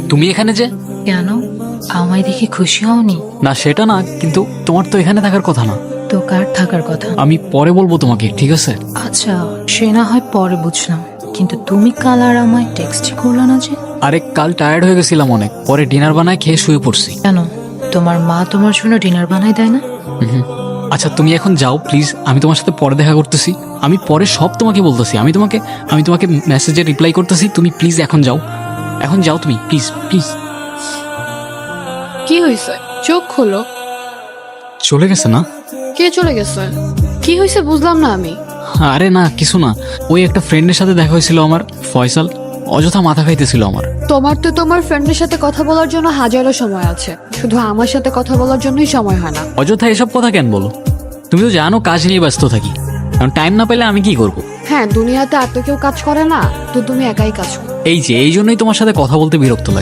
তুমি এখানে যে? কেন, আমায় দেখে খুশি হওনি? না সেটা না, কিন্তু তোমার তো এখানে থাকার কথা না। তো কার থাকার কথা? আমি পরে বলবো তোমাকে, ঠিক আছে? আচ্ছা, সে না হয় পরে বুঝলাম, কিন্তু তুমি কাল আর আমায় টেক্সটই করলা না যে? আরে কাল টায়ার্ড হয়ে গেছিলাম অনেক, পরে ডিনার বানায় খেয়ে শুয়ে পড়ছি। কেন, তোমার মা তোমার জন্য ডিনার বানাই দেয় না? আচ্ছা তুমি এখন যাও প্লিজ, আমি তোমার সাথে পরে দেখা করতেছি। আমি পরে সব তোমাকে বলতেছি। আমি তোমাকে মেসেজে রিপ্লাই করতেছি, তুমি প্লিজ এখন যাও। এখন যাও তুমি, প্লিজ প্লিজ। কি হয়েছে? চোখ খোলো। চলে গেছে না? কে চলে গেছে? কি হয়েছে বুঝলাম না আমি। আরে না কিছু না, ওই একটা ফ্রেন্ডের সাথে দেখা হয়েছিল আমার, ফয়সাল। অযথা মাথা খাইতেছিল আমার। তোমার তো তোমার ফ্রেন্ডের সাথে কথা বলার জন্য হাজারো সময় আছে, শুধু আমার সাথে কথা বলার জন্যই সময় হয় না। অযথা এসব কথা কেন বলো? তুমি তো জানো কাজ নিয়ে ব্যস্ত থাকি, কারণ টাইম না পেলে আমি কি করব? হ্যাঁ, দুনিয়াতে এত কেউ কাজ করে না, তো তুমি একাই কাজ করো। এই জন্যই তোমার সাথে কথা বলতে বিরক্ত লাগে।